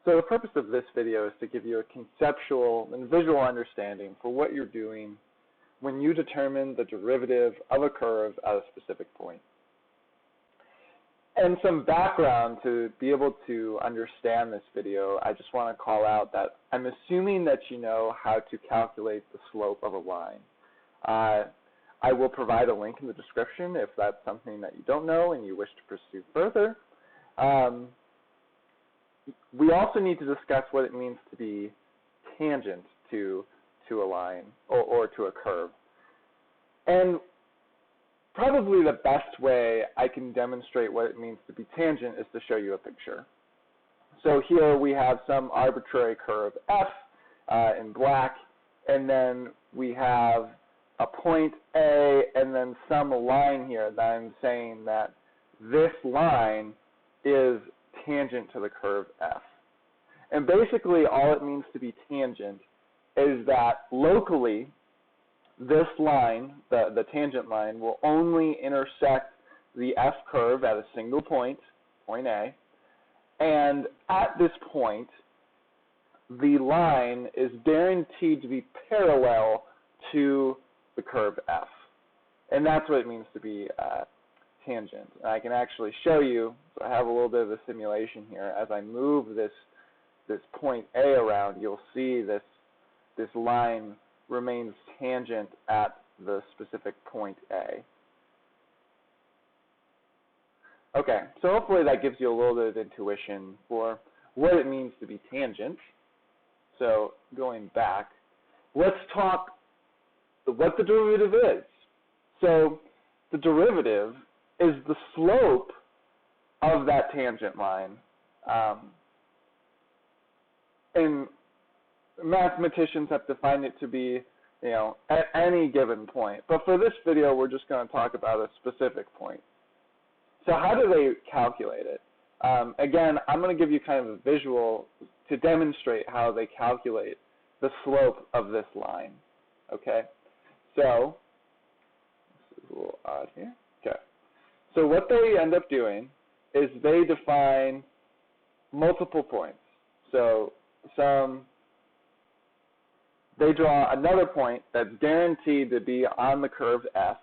So the purpose of this video is to give you a conceptual and visual understanding for what you're doing when you determine the derivative of a curve at a specific point. And some background to be able to understand this video, I just want to call out that I'm assuming that you know how to calculate the slope of a line. I will provide a link in the description if that's something that you don't know and you wish to pursue further. We also need to discuss what it means to be tangent to a line or to a curve. And probably the best way I can demonstrate what it means to be tangent is to show you a picture. So here we have some arbitrary curve f in black, and then we have a point A and then some line here that I'm saying that this line is tangent to the curve f. And basically all it means to be tangent is that locally this line, the tangent line, will only intersect the f curve at a single point, point A, and at this point the line is guaranteed to be parallel to the curve f. And that's what it means to be tangent. And I can actually show you, so I have a little bit of a simulation here. As I move this point A around, you'll see this line remains tangent at the specific point A. Okay, so hopefully that gives you a little bit of intuition for what it means to be tangent. So going back, let's talk what the derivative is. So the derivative is the slope of that tangent line. And mathematicians have defined it to be, at any given point. But for this video, we're just going to talk about a specific point. So how do they calculate it? Again, I'm going to give you kind of a visual to demonstrate how they calculate the slope of this line. Okay? So, this is a little odd here. Okay. So what they end up doing is they define multiple points. So they draw another point that's guaranteed to be on the curve f,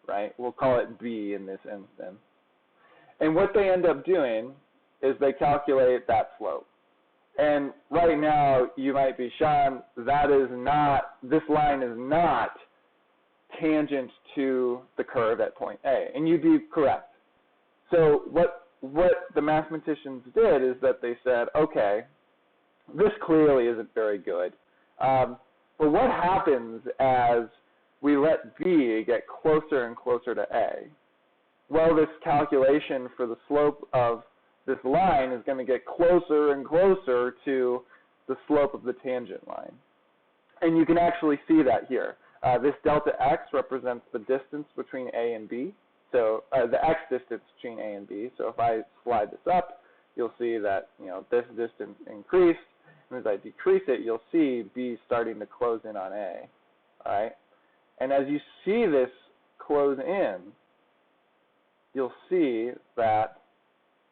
right? We'll call it B in this instance. And what they end up doing is they calculate that slope. And right now, you might be, Sean, this line is not tangent to the curve at point A. And you'd be correct. So what the mathematicians did is that they said, okay, this clearly isn't very good. But what happens as we let B get closer and closer to A? Well, this calculation for the slope of this line is going to get closer and closer to the slope of the tangent line. And you can actually see that here. This delta x represents the distance between A and B. So the x distance between A and B. So if I slide this up, you'll see that this distance increased. And as I decrease it, you'll see B starting to close in on A. All right? And as you see this close in, you'll see that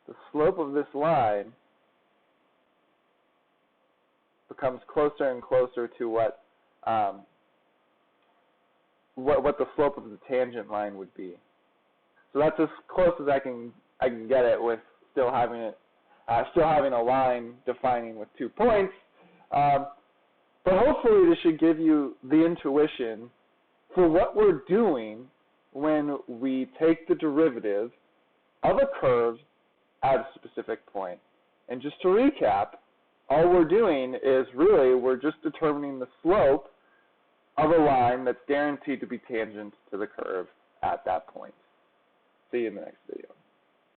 the slope of this line becomes closer and closer to what the slope of the tangent line would be. So that's as close as I can get it with still having a line defining with 2 points. But hopefully this should give you the intuition for what we're doing when we take the derivative of a curve at a specific point. And just to recap, all we're doing is really we're just determining the slope of a line that's guaranteed to be tangent to the curve at that point. See you in the next video.